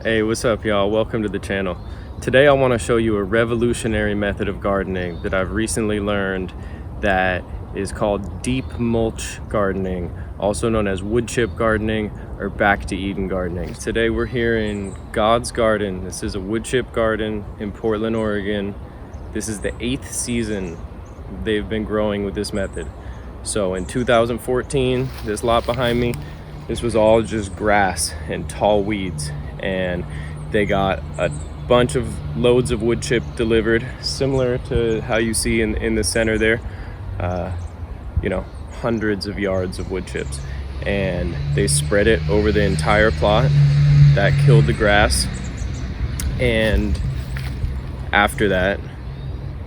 Hey, what's up y'all? Welcome to the channel. Today I want to show you a revolutionary method of gardening that I've recently learned that is called deep mulch gardening, also known as wood chip gardening or back to Eden gardening. Today we're here in God's garden. This is a wood chip garden in Portland, Oregon. This is the 8th season they've been growing with this method. So in 2014, this lot behind me, this was all just grass and tall weeds, and they got a bunch of loads of wood chip delivered, similar to how you see in the center there. Hundreds of yards of wood chips, and they spread it over the entire plot. That killed the grass, and after that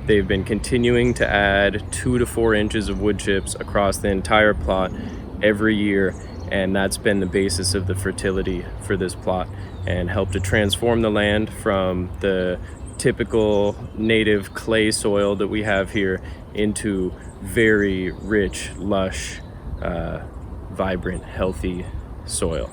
they've been continuing to add 2 to 4 inches of wood chips across the entire plot every year, and that's been the basis of the fertility for this plot and helped to transform the land from the typical native clay soil that we have here into very rich, lush, vibrant, healthy soil.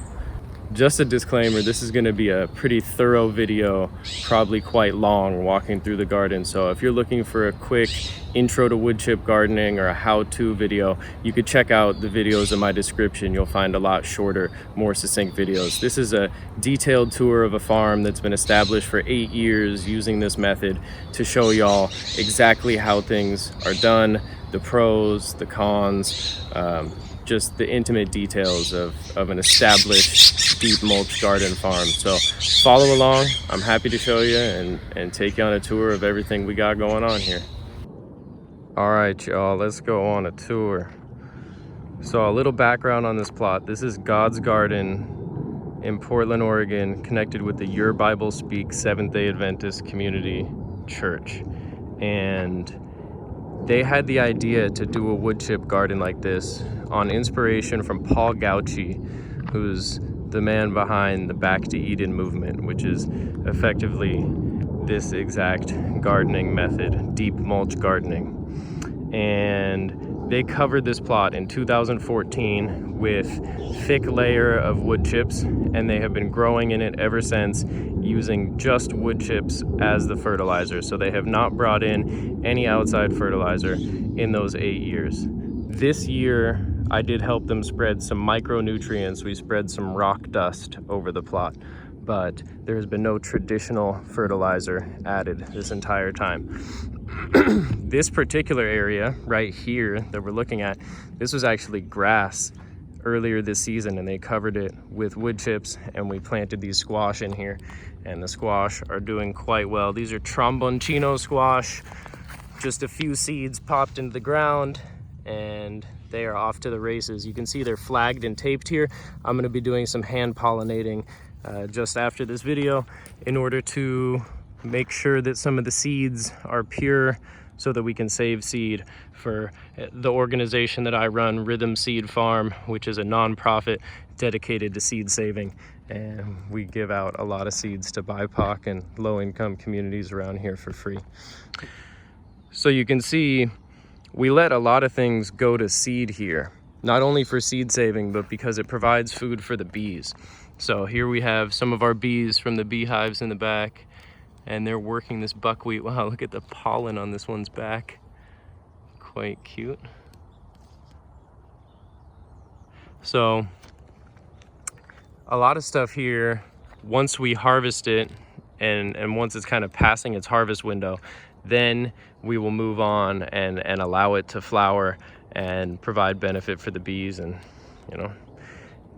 Just a disclaimer, this is going to be a pretty thorough video, probably quite long, walking through the garden. So if you're looking for a quick intro to wood chip gardening or a how-to video, you could check out the videos in my description. You'll find a lot shorter, more succinct videos. This is a detailed tour of a farm that's been established for 8 years using this method to show y'all exactly how things are done, the pros, the cons, just the intimate details of an established deep mulch garden farm. So follow along. I'm happy to show you and take you on a tour of everything we got going on here. All right, y'all, let's go on a tour. So a little background on this plot. This is God's garden in Portland, Oregon, connected with the Your Bible Speak Seventh-day Adventist Community Church. And they had the idea to do a wood chip garden like this on inspiration from Paul Gauchi, who's the man behind the Back to Eden movement, which is effectively this exact gardening method, deep mulch gardening. And they covered this plot in 2014 with thick layer of wood chips, and they have been growing in it ever since, using just wood chips as the fertilizer. So they have not brought in any outside fertilizer in those 8 years. This year, I did help them spread some micronutrients. We spread some rock dust over the plot, but there has been no traditional fertilizer added this entire time. This particular area right here that we're looking at, this was actually grass earlier this season, and they covered it with wood chips, and we planted these squash in here, and the squash are doing quite well. These are tromboncino squash, just a few seeds popped into the ground, and they are off to the races. You can see they're flagged and taped here. I'm going to be doing some hand pollinating just after this video in order to make sure that some of the seeds are pure so that we can save seed for the organization that I run, Rhythm Seed Farm, which is a nonprofit dedicated to seed saving. And we give out a lot of seeds to BIPOC and low-income communities around here for free. So you can see we let a lot of things go to seed here, not only for seed saving, but because it provides food for the bees. So here we have some of our bees from the beehives in the back, and they're working this buckwheat. Wow, look at the pollen on this one's back. Quite cute. So a lot of stuff here, once we harvest it and once it's kind of passing its harvest window, then we will move on and allow it to flower and provide benefit for the bees and,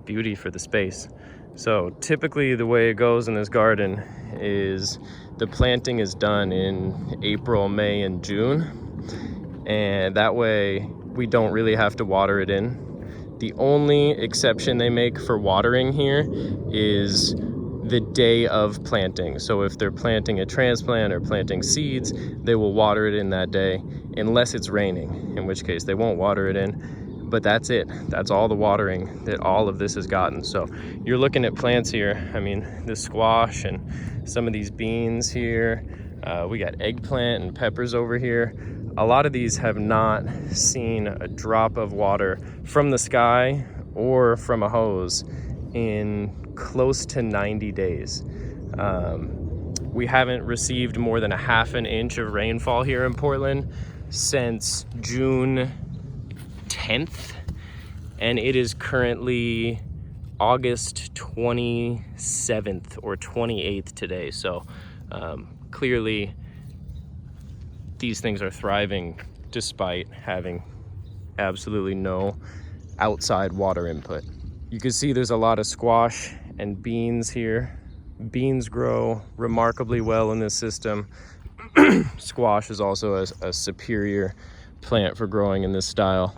beauty for the space. So typically the way it goes in this garden is the planting is done in April, May, and June, and that way we don't really have to water it in. The only exception they make for watering here is the day of planting. So if they're planting a transplant or planting seeds, they will water it in that day unless it's raining, in which case they won't water it in. But that's it. That's all the watering that all of this has gotten. So you're looking at plants here. I mean, the squash and some of these beans here. We got eggplant and peppers over here. A lot of these have not seen a drop of water from the sky or from a hose in close to 90 days. We haven't received more than a half an inch of rainfall here in Portland since June 10th, and it is currently August 27th or 28th today. So clearly these things are thriving despite having absolutely no outside water input. You can see there's a lot of squash and beans here. Beans grow remarkably well in this system. Squash is also a superior plant for growing in this style.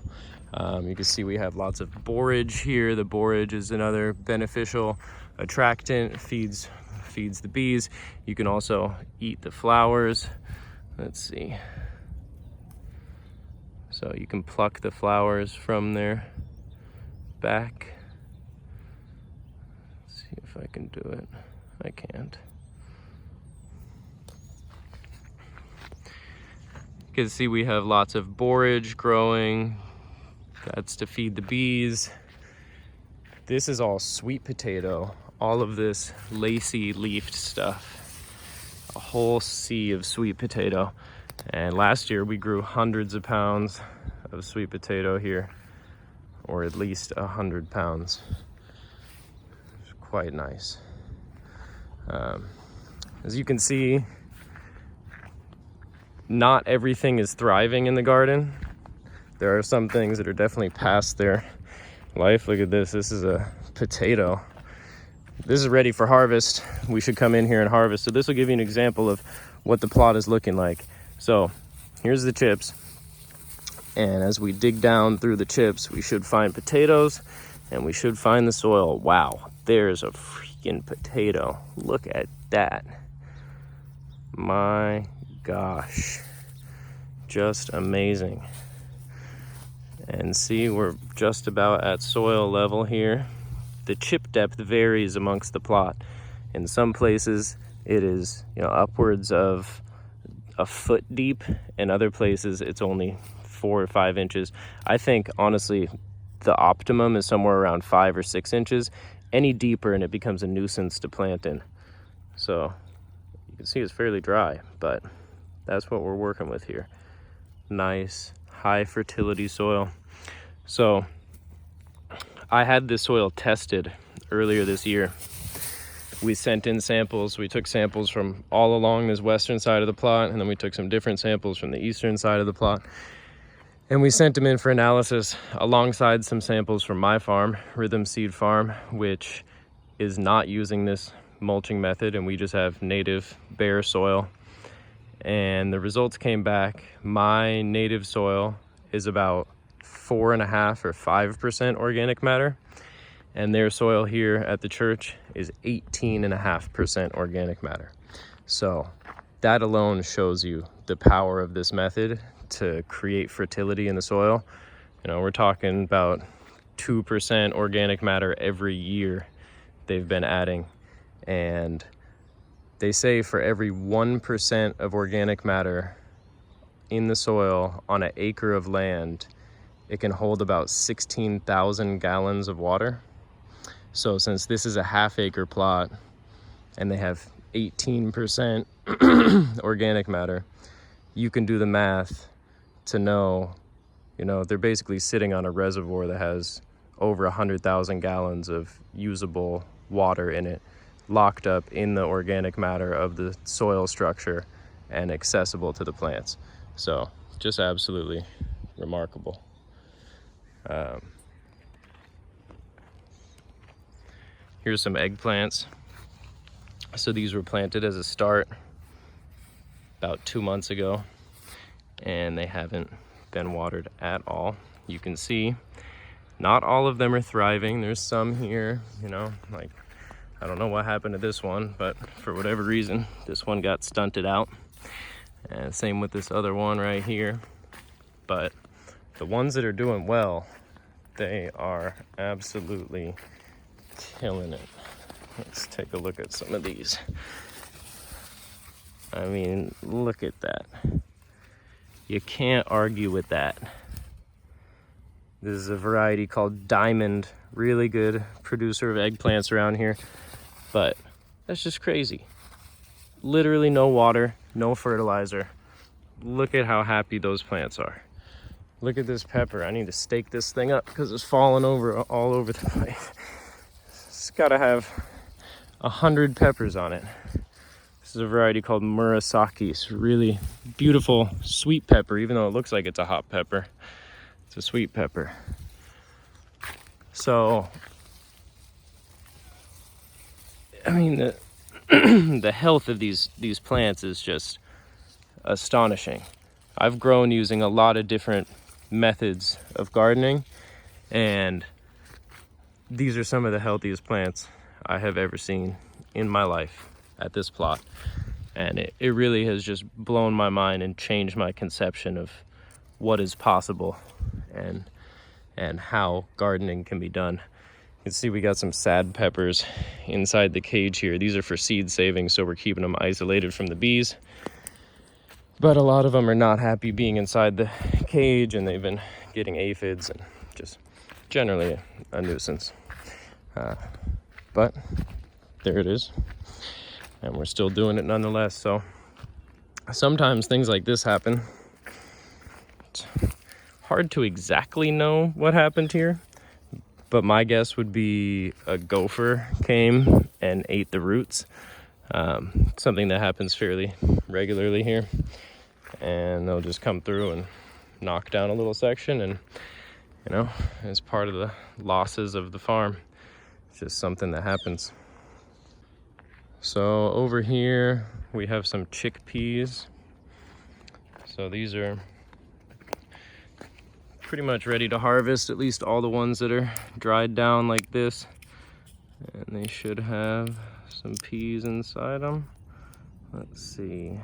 You can see we have lots of borage here. The borage is another beneficial attractant, feeds the bees. You can also eat the flowers. Let's see. So you can pluck the flowers from their back. Let's see if I can do it. I can't. You can see we have lots of borage growing. That's to feed the bees. This is all sweet potato. All of this lacy leafed stuff. A whole sea of sweet potato. And last year we grew hundreds of pounds of sweet potato here, or at least 100 pounds. It's quite nice. As you can see, not everything is thriving in the garden. There are some things that are definitely past their life. Look at this. This is a potato. This is ready for harvest. We should come in here and harvest. So this will give you an example of what the plot is looking like. So here's the chips. And as we dig down through the chips, we should find potatoes and we should find the soil. Wow, there's a freaking potato. Look at that. My gosh, just amazing. And see, we're just about at soil level here. The chip depth varies amongst the plot. In some places it is, upwards of a foot deep. In other places it's only 4 or 5 inches. I think honestly the optimum is somewhere around 5 or 6 inches. Any deeper and it becomes a nuisance to plant in. So you can see it's fairly dry, but that's what we're working with here. Nice high fertility soil. So I had this soil tested earlier this year. We sent in samples. We took samples from all along this western side of the plot, and then we took some different samples from the eastern side of the plot. And we sent them in for analysis alongside some samples from my farm, Rhythm Seed Farm, which is not using this mulching method, and we just have native bare soil. And the results came back. My native soil is about 4.5 or 5% organic matter, and their soil here at the church is 18.5% organic matter. So that alone shows you the power of this method to create fertility in the soil. We're talking about 2% organic matter every year they've been adding, and they say for every 1% of organic matter in the soil on an acre of land, it can hold about 16,000 gallons of water. So since this is a half-acre plot and they have 18% organic matter, you can do the math to know, they're basically sitting on a reservoir that has over 100,000 gallons of usable water in it, locked up in the organic matter of the soil structure and accessible to the plants. So just absolutely remarkable. Here's some eggplants. So these were planted as a start about 2 months ago, and they haven't been watered at all. You can see not all of them are thriving. There's some here, like I don't know what happened to this one, but for whatever reason this one got stunted out, and same with this other one right here. But the ones that are doing well, they are absolutely killing it. Let's take a look at some of these. I mean, look at that. You can't argue with that. This is a variety called Diamond, really good producer of eggplants around here. But That's just crazy. Literally no water, no fertilizer. Look at how happy those plants are. Look at this pepper. I need to stake this thing up because it's falling over all over the place. It's gotta have 100 peppers on it. This is a variety called Murasaki. It's really beautiful sweet pepper, even though it looks like it's a hot pepper. It's a sweet pepper. So, I mean, the health of these plants is just astonishing. I've grown using a lot of different methods of gardening, and these are some of the healthiest plants I have ever seen in my life at this plot. And it really has just blown my mind and changed my conception of what is possible and how gardening can be done. You can see we got some sad peppers inside the cage here. These are for seed saving, so we're keeping them isolated from the bees. But a lot of them are not happy being inside the cage, and they've been getting aphids and just generally a nuisance. But there it is, and we're still doing it nonetheless. So sometimes things like this happen. It's hard to exactly know what happened here, but my guess would be a gopher came and ate the roots. Something that happens fairly regularly here, and they'll just come through and knock down a little section, and you know, it's part of the losses of the farm. It's just something that happens. So over here we have some chickpeas. So these are pretty much ready to harvest, at least all the ones that are dried down like this, and they should have some peas inside them. Let's see,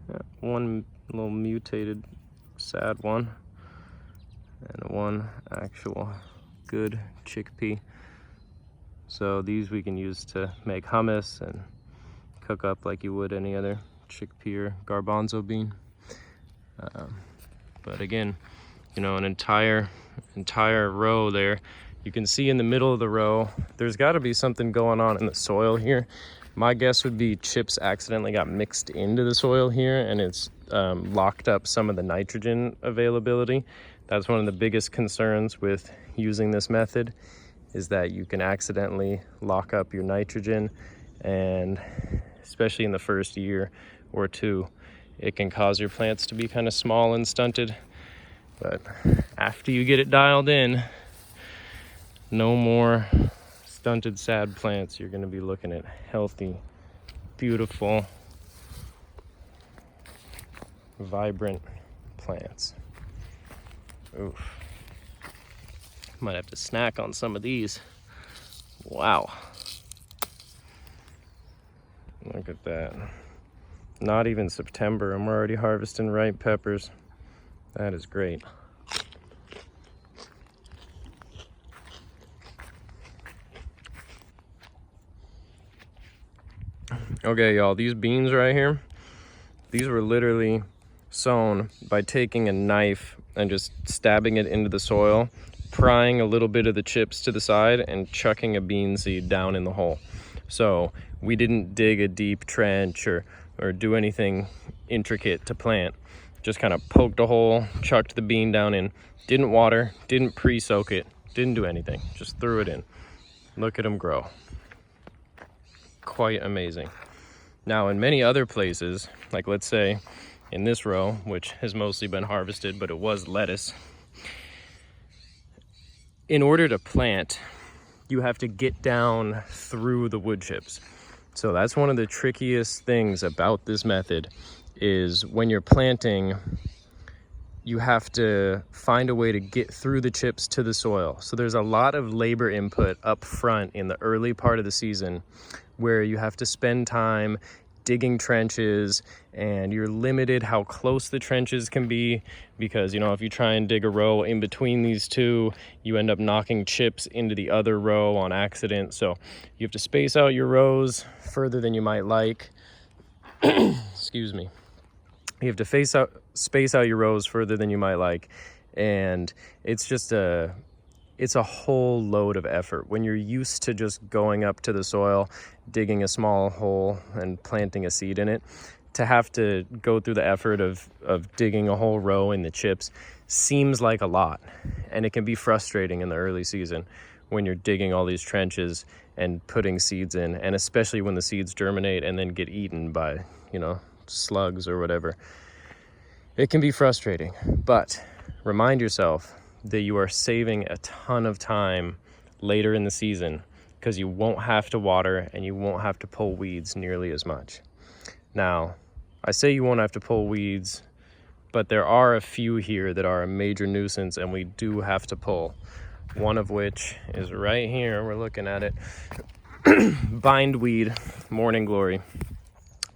yeah, one little mutated sad one, and one actual good chickpea. So these we can use to make hummus and cook up like you would any other chickpea or garbanzo bean. But again, you know, an entire row there. You can see in the middle of the row, there's got to be something going on in the soil here. My guess would be chips accidentally got mixed into the soil here, and it's locked up some of the nitrogen availability. That's one of the biggest concerns with using this method, is that you can accidentally lock up your nitrogen, and especially in the first year or two, it can cause your plants to be kind of small and stunted. But after you get it dialed in, no more stunted sad plants. You're going to be looking at healthy, beautiful, vibrant plants. Oof. Might have to snack on some of these. Wow. Look at that. Not even September and we're already harvesting ripe peppers. That is great. Okay, y'all, these beans right here, these were literally sown by taking a knife and just stabbing it into the soil, prying a little bit of the chips to the side, and chucking a bean seed down in the hole. So we didn't dig a deep trench or do anything intricate to plant. Just kind of poked a hole, chucked the bean down in, didn't water, didn't pre-soak it, didn't do anything, just threw it in. Look at them grow. Quite amazing. Now in many other places, like let's say in this row, which has mostly been harvested, but it was lettuce, in order to plant, you have to get down through the wood chips. So that's one of the trickiest things about this method, is when you're planting, you have to find a way to get through the chips to the soil. So there's a lot of labor input up front in the early part of the season, where you have to spend time digging trenches, and you're limited how close the trenches can be, because, you know, if you try and dig a row in between these two, you end up knocking chips into the other row on accident. So you have to space out your rows further than you might like. Excuse me. You have to space out your rows further than you might like, and it's just a it's a whole load of effort. When you're used to just going up to the soil, digging a small hole and planting a seed in it, to have to go through the effort of digging a whole row in the chips seems like a lot. And it can be frustrating in the early season when you're digging all these trenches and putting seeds in, and especially when the seeds germinate and then get eaten by, slugs or whatever. It can be frustrating, but remind yourself that you are saving a ton of time later in the season because you won't have to water and you won't have to pull weeds nearly as much. Now, I say you won't have to pull weeds, but there are a few here that are a major nuisance and we do have to pull. One of which is right here, we're looking at it. Bindweed, morning glory.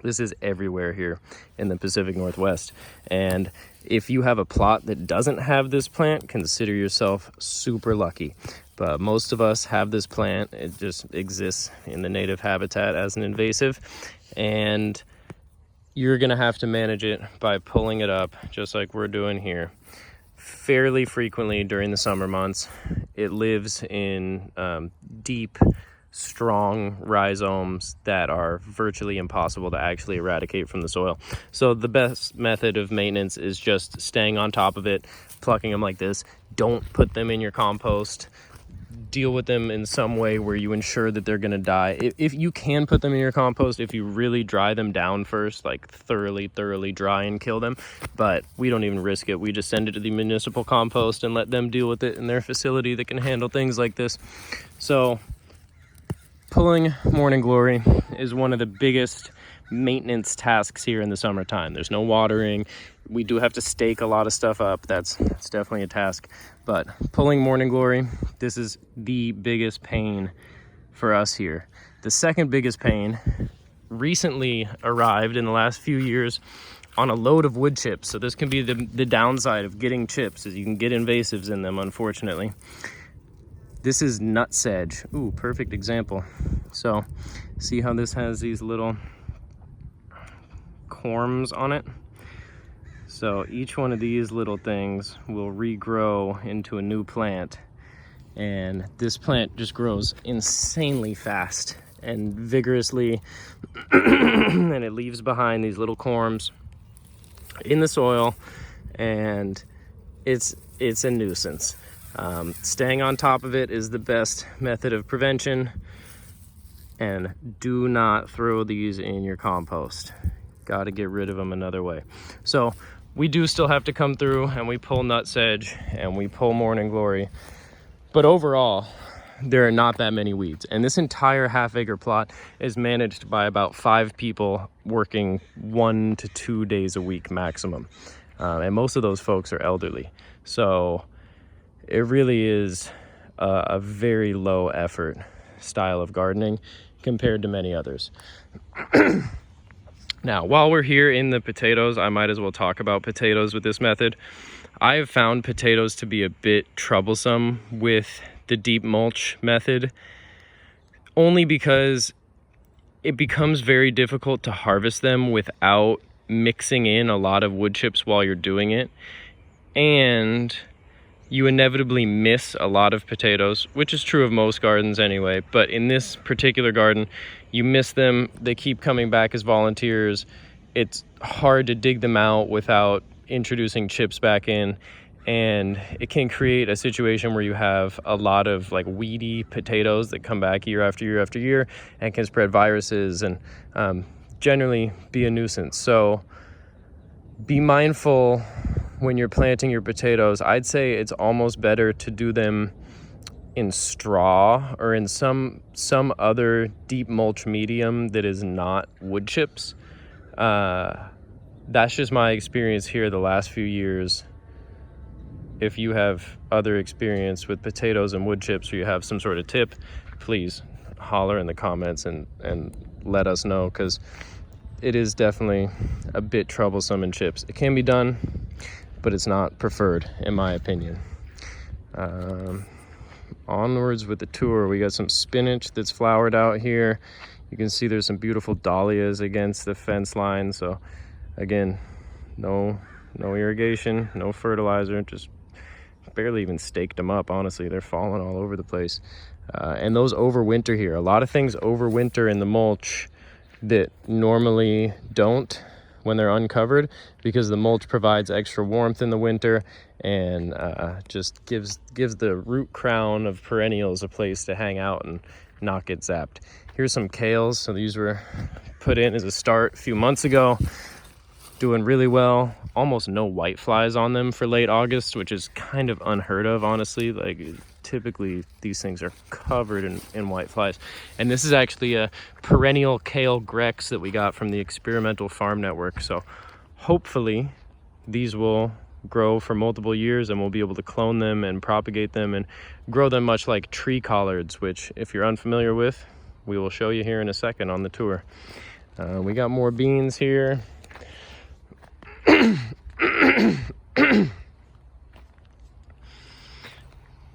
This is everywhere here in the Pacific Northwest. And if you have a plot that doesn't have this plant, consider yourself super lucky. But most of us have this plant. It just exists in the native habitat as an invasive. And you're gonna have to manage it by pulling it up, just like we're doing here, fairly frequently during the summer months. It lives in deep, strong rhizomes that are virtually impossible to actually eradicate from the soil. So the best method of maintenance is just staying on top of it, plucking them like this. Don't put them in your compost. Deal with them in some way where you ensure that they're gonna die. If you can put them in your compost, if you really dry them down first, like thoroughly dry and kill them, but we don't even risk it. We just send it to the municipal compost and let them deal with it in their facility that can handle things like this. So pulling morning glory is one of the biggest maintenance tasks here in the summertime. There's no watering. We do have to stake a lot of stuff up. That's definitely a task. But pulling morning glory, this is the biggest pain for us here. The second biggest pain recently arrived in the last few years on a load of wood chips. So this can be the downside of getting chips, is you can get invasives in them, unfortunately. This is nut sedge. Ooh, perfect example. So see how this has these little corms on it? So each one of these little things will regrow into a new plant, and this plant just grows insanely fast and vigorously, and it leaves behind these little corms in the soil, and it's a nuisance. Staying on top of it is the best method of prevention, and do not throw these in your compost. Got to get rid of them another way. So we do still have to come through and we pull nut sedge and we pull morning glory, but overall there are not that many weeds, and this entire half-acre plot is managed by about 5 people working 1 to 2 days a week maximum, and most of those folks are elderly. So it really is a very low effort style of gardening compared to many others. Now, while we're here in the potatoes, I might as well talk about potatoes with this method. I have found potatoes to be a bit troublesome with the deep mulch method, only because it becomes very difficult to harvest them without mixing in a lot of wood chips while you're doing it. And you inevitably miss a lot of potatoes, which is true of most gardens anyway, but in this particular garden, you miss them. They keep coming back as volunteers. It's hard to dig them out without introducing chips back in, and it can create a situation where you have a lot of like weedy potatoes that come back year after year after year and can spread viruses and generally be a nuisance. So be mindful when you're planting your potatoes. I'd say it's almost better to do them in straw or in some other deep mulch medium that is not wood chips. That's just my experience here the last few years. If you have other experience with potatoes and wood chips, or you have some sort of tip, please holler in the comments and let us know, because it is definitely a bit troublesome in chips. It can be done, but it's not preferred in my opinion. Onwards with the tour, we got some spinach that's flowered out here. You can see there's some beautiful dahlias against the fence line. So again, no irrigation, no fertilizer, just barely even staked them up, honestly. They're falling all over the place. And those overwinter here. A lot of things overwinter in the mulch that normally don't when they're uncovered, because the mulch provides extra warmth in the winter and just gives the root crown of perennials a place to hang out and not get zapped. Here's some kales. So these were put in as a start a few months ago. Doing really well. Almost no white flies on them for late August, which is kind of unheard of, honestly. Like, typically these things are covered in white flies. And this is actually a perennial kale grex that we got from the Experimental Farm Network. So hopefully these will grow for multiple years and we'll be able to clone them and propagate them and grow them much like tree collards, which, if you're unfamiliar with, we will show you here in a second on the tour. We got more beans here.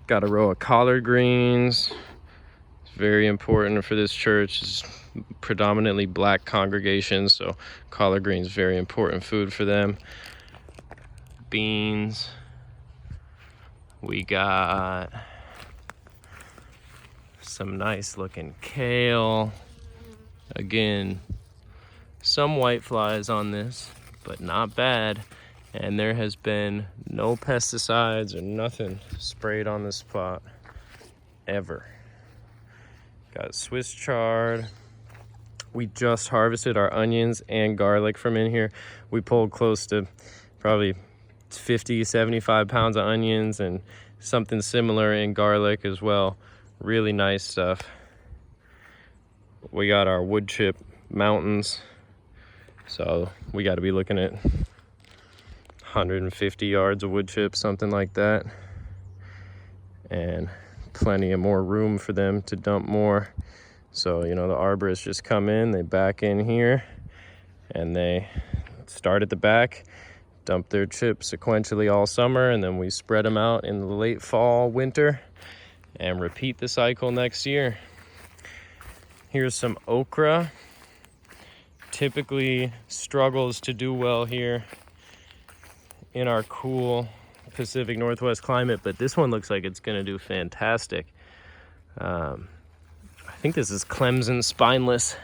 Got a row of collard greens. It's very important for this church. It's predominantly black congregation, so collard greens, very important food for them. Beans. We got some nice looking kale. Again, some white flies on this, but not bad. And there has been no pesticides or nothing sprayed on this plot ever. Got Swiss chard. We just harvested our onions and garlic from in here. We pulled close to probably 50, 75 pounds of onions and something similar in garlic as well. Really nice stuff. We got our wood chip mountains. So we got to be looking at 150 yards of wood chips, something like that. And plenty of more room for them to dump more. So, you know, the arborists just come in, they back in here, and they start at the back, dump their chips sequentially all summer, and then we spread them out in the late fall, winter, and repeat the cycle next year. Here's some okra. Typically struggles to do well here in our cool Pacific Northwest climate, but this one looks like it's gonna do fantastic. I think this is Clemson spineless.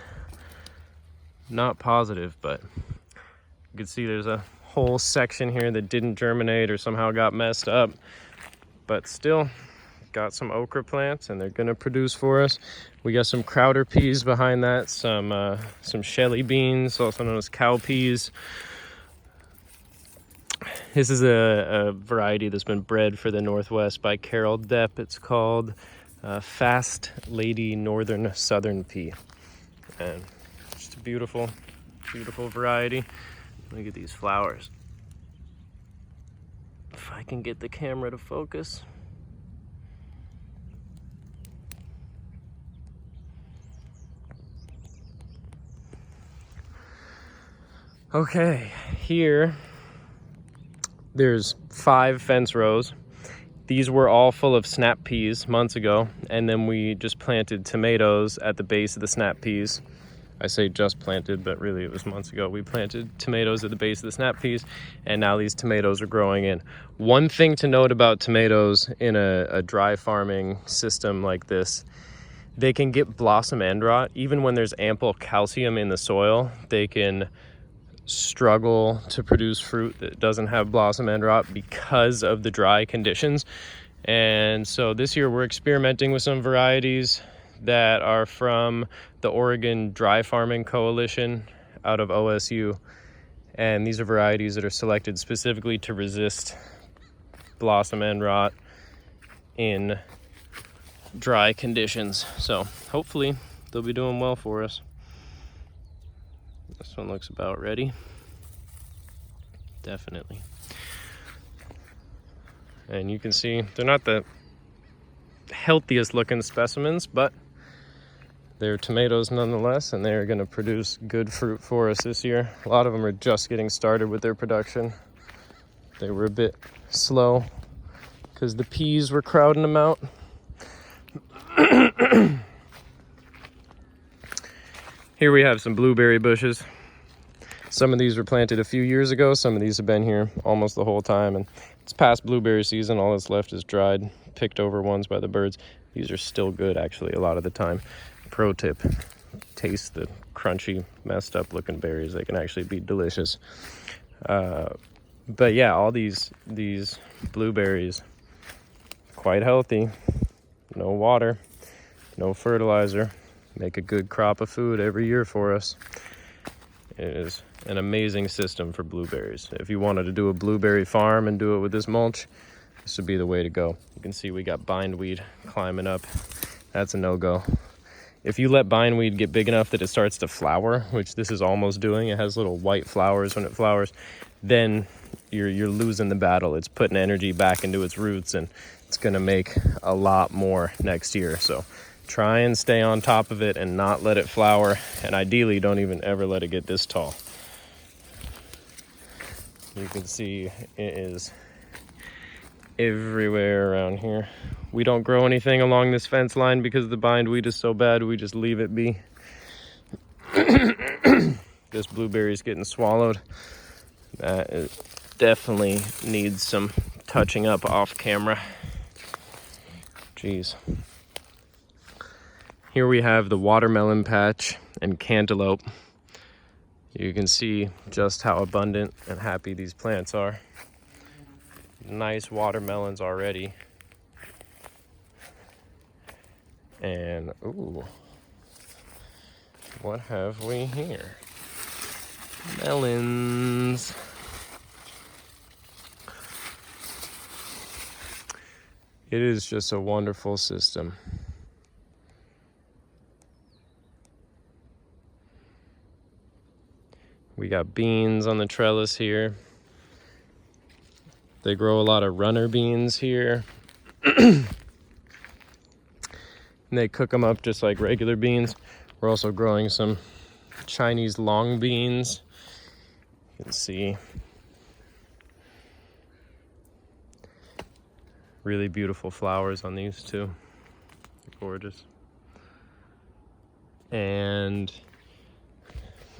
Not positive, but you can see there's a whole section here that didn't germinate or somehow got messed up, but still got some okra plants and they're gonna produce for us. We got some Crowder peas behind that, some Shelly beans, also known as cow peas. This is a variety that's been bred for the Northwest by Carol Depp. It's called Fast Lady Northern Southern Pea. And just a beautiful, beautiful variety. Look at these flowers. If I can get the camera to focus. Okay, here there's 5 fence rows. These were all full of snap peas months ago, and then we just planted tomatoes at the base of the snap peas. I say just planted, but really it was months ago. We planted tomatoes at the base of the snap peas, and now these tomatoes are growing in. One thing to note about tomatoes in a dry farming system like this, they can get blossom end rot. Even when there's ample calcium in the soil, they can struggle to produce fruit that doesn't have blossom end rot because of the dry conditions. And so this year we're experimenting with some varieties that are from the Oregon Dry Farming Coalition out of OSU. And these are varieties that are selected specifically to resist blossom end rot in dry conditions. So hopefully they'll be doing well for us. This one looks about ready. Definitely. And you can see they're not the healthiest looking specimens, but they're tomatoes nonetheless, and they're going to produce good fruit for us this year. A lot of them are just getting started with their production. They were a bit slow because the peas were crowding them out. Here we have some blueberry bushes. Some of these were planted a few years ago. Some of these have been here almost the whole time, and it's past blueberry season. All that's left is dried, picked over ones by the birds. These are still good, actually, a lot of the time. Pro tip, taste the crunchy, messed up looking berries. They can actually be delicious. But yeah, all these blueberries, quite healthy. No water, no fertilizer. Make a good crop of food every year for us. It is an amazing system for blueberries. If you wanted to do a blueberry farm and do it with this mulch, this would be the way to go. You can see we got bindweed climbing up. That's a no-go. If you let bindweed get big enough that it starts to flower, which this is almost doing, it has little white flowers when it flowers, then you're losing the battle. It's putting energy back into its roots, and it's gonna make a lot more next year. So try and stay on top of it and not let it flower, and ideally don't even ever let it get this tall. You can see it is everywhere around here. We don't grow anything along this fence line because the bindweed is so bad, we just leave it be. This blueberry is getting swallowed. That definitely needs some touching up off camera. Jeez. Here we have the watermelon patch and cantaloupe. You can see just how abundant and happy these plants are. Nice watermelons already. And, ooh, what have we here? Melons. It is just a wonderful system. We got beans on the trellis here. They grow a lot of runner beans here. And they cook them up just like regular beans. We're also growing some Chinese long beans. You can see really beautiful flowers on these too. Gorgeous. And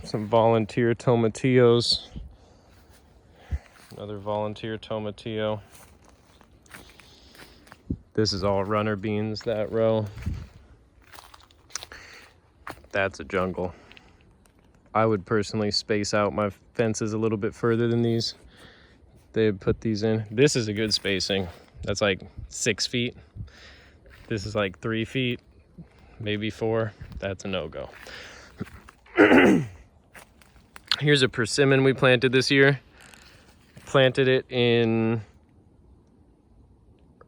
some volunteer tomatillos. Another volunteer tomatillo. This is all runner beans, that row. That's a jungle. I would personally space out my fences a little bit further than these. They put these in. This is a good spacing. That's like 6 feet. This is like 3 feet, maybe 4. That's a no-go. Here's a persimmon we planted this year. Planted it in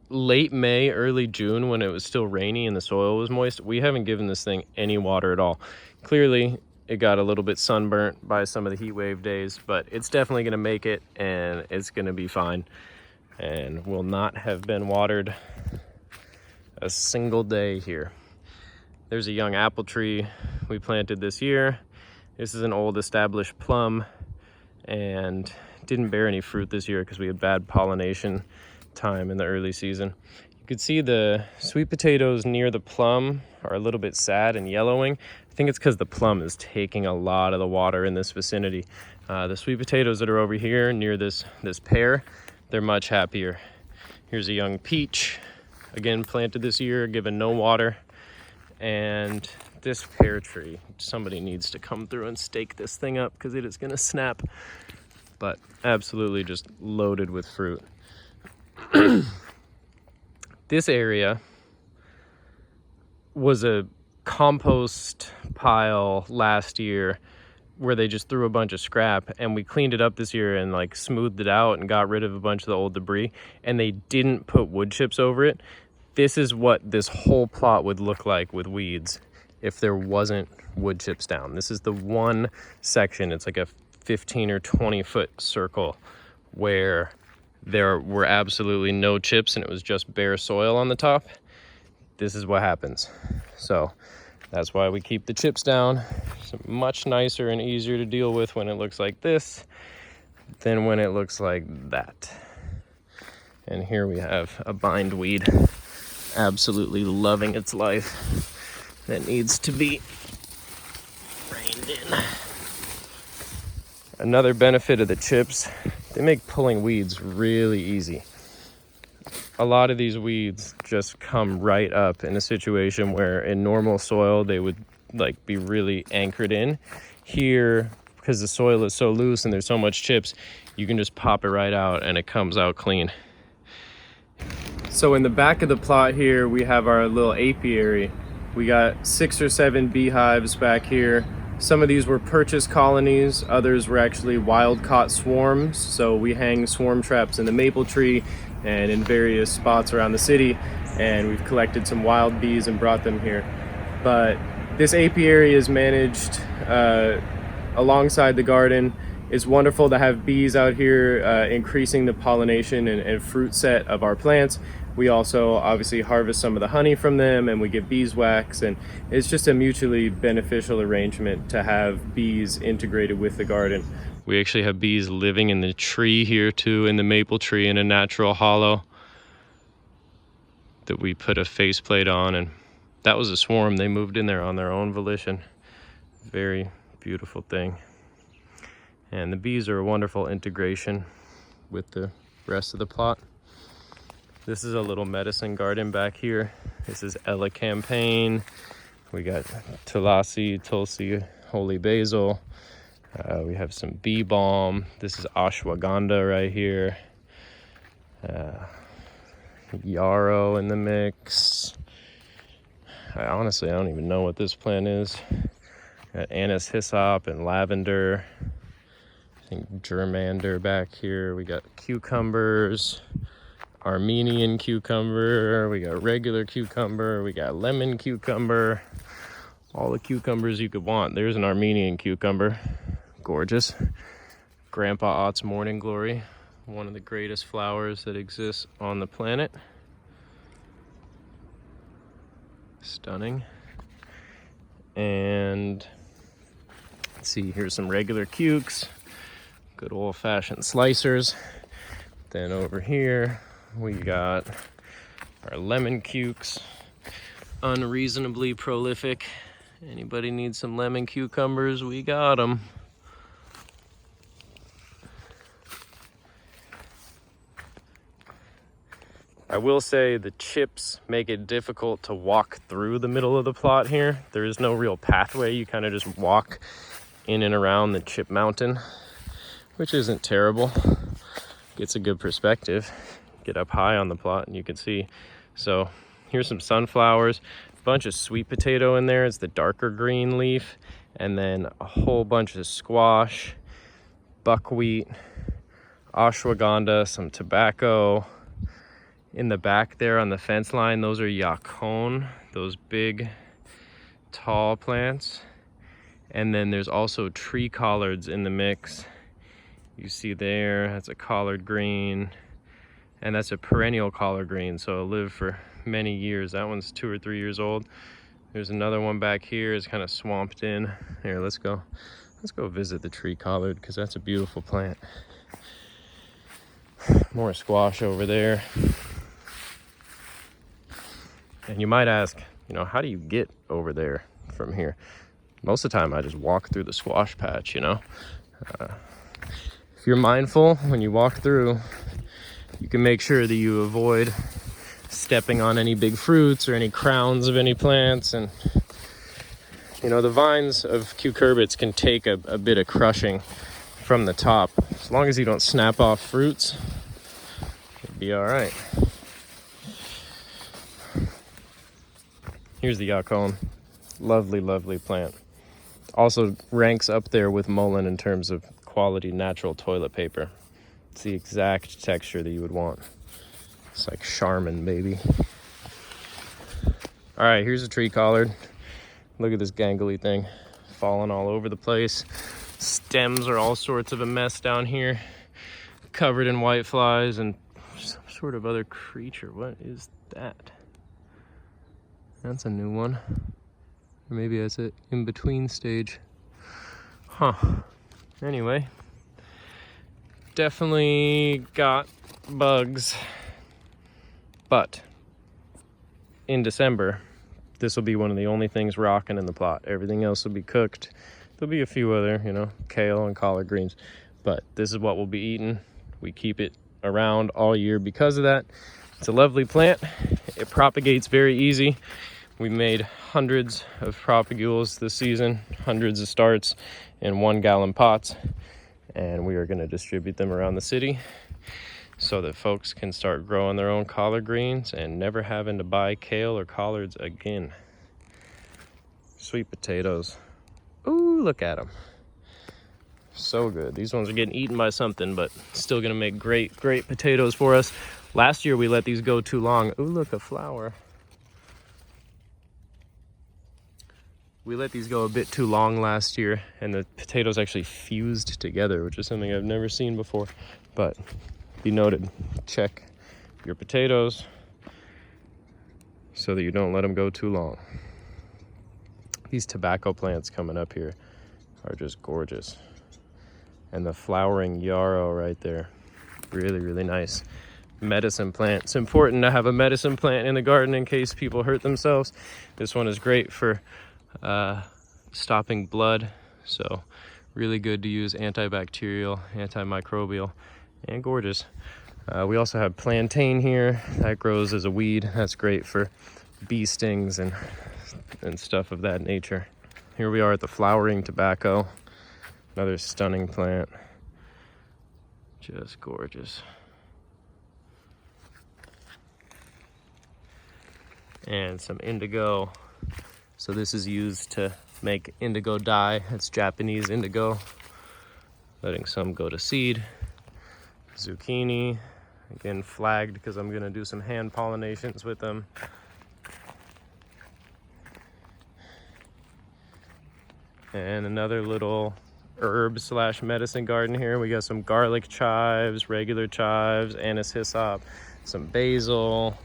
late May, early June, when it was still rainy and the soil was moist. We haven't given this thing any water at all. Clearly, it got a little bit sunburnt by some of the heat wave days, but it's definitely gonna make it, and it's gonna be fine, and will not have been watered a single day here. There's a young apple tree we planted this year. This is an old established plum, and didn't bear any fruit this year because we had bad pollination time in the early season. You could see the sweet potatoes near the plum are a little bit sad and yellowing. I think it's because the plum is taking a lot of the water in this vicinity. The sweet potatoes that are over here near this pear, they're much happier. Here's a young peach, again planted this year, given no water. And this pear tree, somebody needs to come through and stake this thing up because it is gonna snap. But absolutely just loaded with fruit. This area was a compost pile last year where they just threw a bunch of scrap, and we cleaned it up this year and like smoothed it out and got rid of a bunch of the old debris, and they didn't put wood chips over it. This is what this whole plot would look like with weeds if there wasn't wood chips down. This is the one section, it's like a 15 or 20 foot circle where there were absolutely no chips and it was just bare soil on the top. This is what happens. So that's why we keep the chips down. It's much nicer and easier to deal with when it looks like this than when it looks like that. And here we have a bindweed absolutely loving its life that needs to be reined in. Another benefit of the chips, they make pulling weeds really easy. A lot of these weeds just come right up in a situation where in normal soil they would like be really anchored in. Here, because the soil is so loose and there's so much chips, you can just pop it right out and it comes out clean. So in the back of the plot here, we have our little apiary. We got 6 or 7 beehives back here. Some of these were purchased colonies, others were actually wild caught swarms. So we hang swarm traps in the maple tree and in various spots around the city, and we've collected some wild bees and brought them here. But this apiary is managed alongside the garden. It's wonderful to have bees out here increasing the pollination and fruit set of our plants. We also obviously harvest some of the honey from them and we get beeswax, and it's just a mutually beneficial arrangement to have bees integrated with the garden. We actually have bees living in the tree here too, in the maple tree in a natural hollow that we put a faceplate on, and that was a swarm. They moved in there on their own volition. Very beautiful thing. And the bees are a wonderful integration with the rest of the plot. This is a little medicine garden back here. This is Ella Campaign. We got Tulsi, holy basil. We have some bee balm. This is ashwagandha right here. Yarrow in the mix. I don't even know what this plant is. Got anise hyssop and lavender. I think germander back here. We got cucumbers, Armenian cucumber, we got regular cucumber, we got lemon cucumber, all the cucumbers you could want. There's an Armenian cucumber, gorgeous. Grandpa Ott's morning glory, one of the greatest flowers that exists on the planet. Stunning. And let's see, here's some regular cukes, good old-fashioned slicers. Then over here we got our lemon cukes, unreasonably prolific. Anybody need some lemon cucumbers? We got them. I will say the chips make it difficult to walk through the middle of the plot here. There is no real pathway. You kind of just walk in and around the chip mountain, which isn't terrible. Gets a good perspective. Get up high on the plot and you can see. So here's some sunflowers, a bunch of sweet potato in there. It's the darker green leaf, and then a whole bunch of squash, buckwheat, ashwagandha, some tobacco. In the back there on the fence line, those are yacon, those big tall plants. And then there's also tree collards in the mix. You see there, that's a collard green, and that's a perennial collard green, so it'll live for many years. That one's 2 or 3 years old. There's another one back here, it's kind of swamped in. Here, let's go visit the tree collard, because that's a beautiful plant. More squash over there. And you might ask, how do you get over there from here? Most of the time I just walk through the squash patch, If you're mindful when you walk through, you can make sure that you avoid stepping on any big fruits or any crowns of any plants. And, the vines of cucurbits can take a bit of crushing from the top. As long as you don't snap off fruits, it'll be all right. Here's the yacon. Lovely, lovely plant. Also ranks up there with mullein in terms of quality natural toilet paper. It's the exact texture that you would want. It's like Charmin, baby. All right, here's a tree collard. Look at this gangly thing falling all over the place. Stems are all sorts of a mess down here, covered in white flies and some sort of other creature. What is that? That's a new one. Or maybe that's an in-between stage. Huh. Anyway, definitely got bugs. But in December, this will be one of the only things rocking in the plot. Everything else will be cooked. There'll be a few other, kale and collard greens, but this is what we'll be eating. We keep it around all year because of that. It's a lovely plant. It propagates very easy. We made hundreds of propagules this season, hundreds of starts in 1-gallon pots, and we are going to distribute them around the city so that folks can start growing their own collard greens and never having to buy kale or collards again. Sweet potatoes. Ooh, look at them. So good. These ones are getting eaten by something, but still going to make great potatoes for us. Last year we let these go too long. Ooh, look, a flower. We let these go a bit too long last year, and the potatoes actually fused together, which is something I've never seen before. But be noted, check your potatoes so that you don't let them go too long. These tobacco plants coming up here are just gorgeous. And the flowering yarrow right there, really nice. Medicine plant. It's important to have a medicine plant in the garden in case people hurt themselves. This one is great for stopping blood, so really good to use, antibacterial, antimicrobial, and gorgeous. We also have plantain here that grows as a weed. That's great for bee stings and stuff of that nature. Here we are at the flowering tobacco, another stunning plant, just gorgeous. And some indigo. So this is used to make indigo dye. It's Japanese indigo. Letting some go to seed. Zucchini, again flagged because I'm gonna do some hand pollinations with them. And another little herb / medicine garden here. We got some garlic chives, regular chives, anise hyssop, some basil,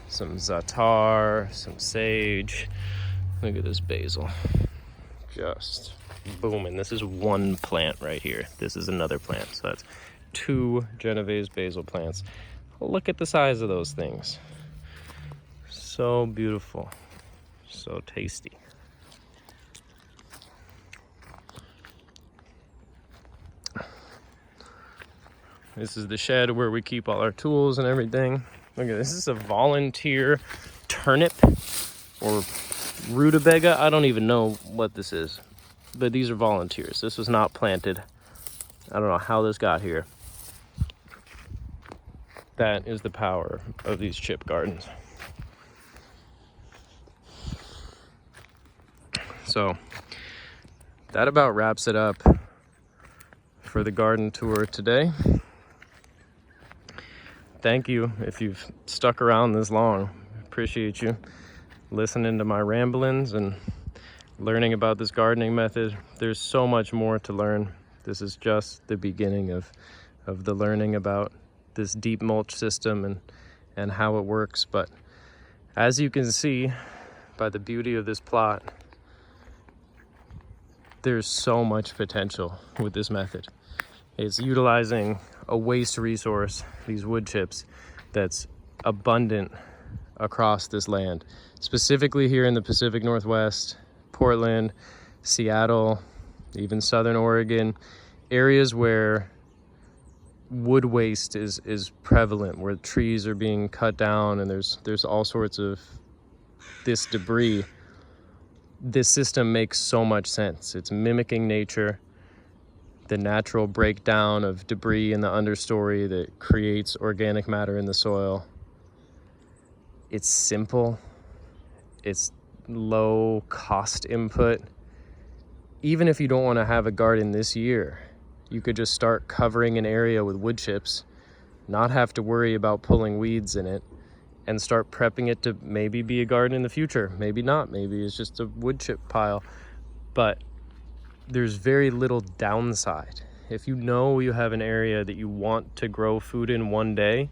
some za'atar, some sage. Look at this basil, just booming. This is one plant right here. This is another plant, so that's 2 Genovese basil plants. Look at the size of those things. So beautiful, so tasty. This is the shed where we keep all our tools and everything. Look at this. This is a volunteer turnip or rutabaga. I don't even know what this is, but these are volunteers. This was not planted. I don't know how this got here. That is the power of these chip gardens. So that about wraps it up for the garden tour today. Thank you if you've stuck around this long. Appreciate you listening to my ramblings and learning about this gardening method. There's so much more to learn. This is just the beginning of the learning about this deep mulch system and how it works. But as you can see by the beauty of this plot, there's so much potential with this method. It's utilizing a waste resource, these wood chips, that's abundant across this land, specifically here in the Pacific Northwest, Portland, Seattle, even Southern Oregon, areas where wood waste is prevalent, where trees are being cut down and there's all sorts of this debris. This system makes so much sense. It's mimicking nature, the natural breakdown of debris in the understory that creates organic matter in the soil. It's simple. It's low cost input. Even if you don't want to have a garden this year, you could just start covering an area with wood chips, not have to worry about pulling weeds in it, and start prepping it to maybe be a garden in the future. Maybe not. Maybe it's just a wood chip pile. But there's very little downside. If you know you have an area that you want to grow food in one day,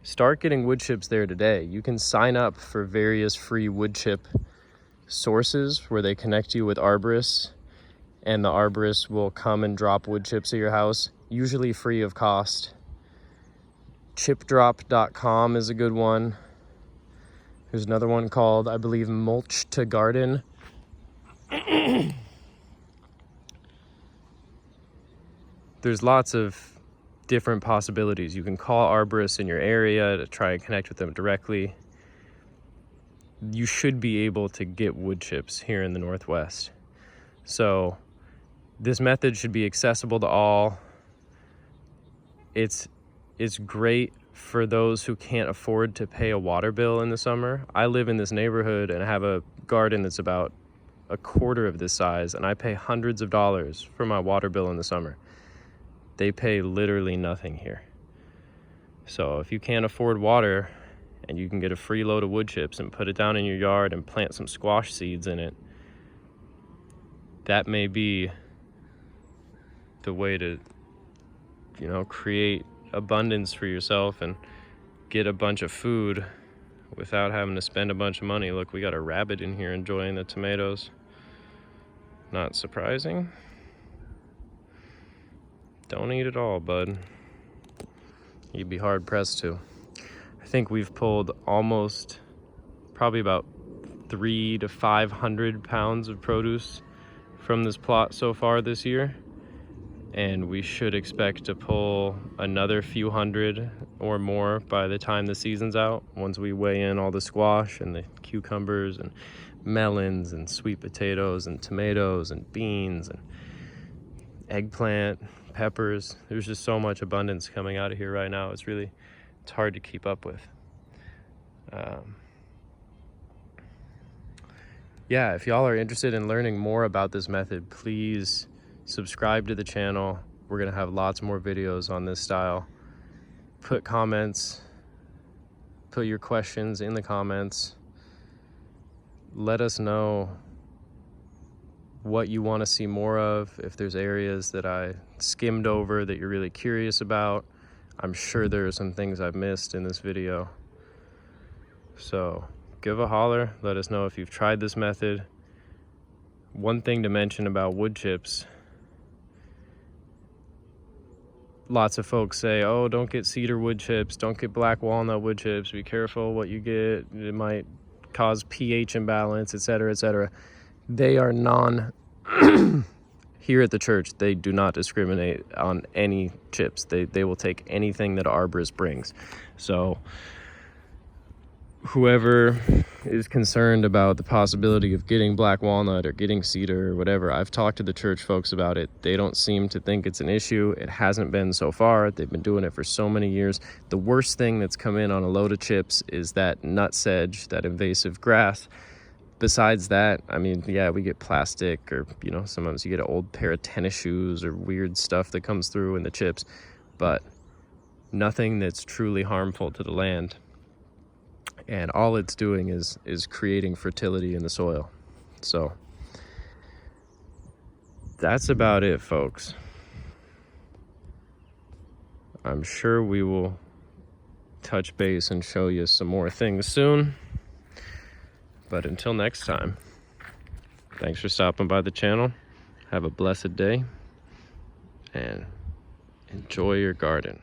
start getting wood chips there today. You can sign up for various free wood chip sources where they connect you with arborists, and the arborists will come and drop wood chips at your house, usually free of cost. Chipdrop.com is a good one. There's another one called, I believe, Mulch to Garden. there's lots of different possibilities. You can call arborists in your area to try and connect with them directly. You should be able to get wood chips here in the Northwest. So this method should be accessible to all. It's great for those who can't afford to pay a water bill in the summer. I live in this neighborhood and have a garden that's about a quarter of this size, and I pay hundreds of dollars for my water bill in the summer. They pay literally nothing here. So if you can't afford water and you can get a free load of wood chips and put it down in your yard and plant some squash seeds in it, that may be the way to, you know, create abundance for yourself and get a bunch of food without having to spend a bunch of money. Look, we got a rabbit in here enjoying the tomatoes. Not surprising. Don't eat it all, bud. You'd be hard pressed to. I think we've pulled almost probably about 300 to 500 pounds of produce from this plot so far this year, and we should expect to pull another few hundred or more by the time the season's out, once we weigh in all the squash and the cucumbers and melons and sweet potatoes and tomatoes and beans and eggplant, peppers. There's just so much abundance coming out of here right now. It's hard to keep up with. Yeah, if y'all are interested in learning more about this method, please subscribe to the channel. We're gonna have lots more videos on this style. Put comments, put your questions in the comments. Let us know what you want to see more of. If there's areas that I skimmed over that you're really curious about, I'm sure there are some things I've missed in this video. So give a holler, let us know if you've tried this method. One thing to mention about wood chips: lots of folks say, oh, don't get cedar wood chips, don't get black walnut wood chips, be careful what you get, it might cause pH imbalance, etc., etc. They are here at the church, they do not discriminate on any chips. They will take anything that arborist brings. So whoever is concerned about the possibility of getting black walnut or getting cedar or whatever, I've talked to the church folks about it. They don't seem to think it's an issue. It hasn't been so far. They've been doing it for so many years. The worst thing that's come in on a load of chips is that nutsedge, that invasive grass. Besides that, I mean, yeah, we get plastic, or, you know, sometimes you get an old pair of tennis shoes or weird stuff that comes through in the chips, but nothing that's truly harmful to the land. And all it's doing is creating fertility in the soil. So that's about it, folks. I'm sure we will touch base and show you some more things soon. But until next time, thanks for stopping by the channel. Have a blessed day and enjoy your garden.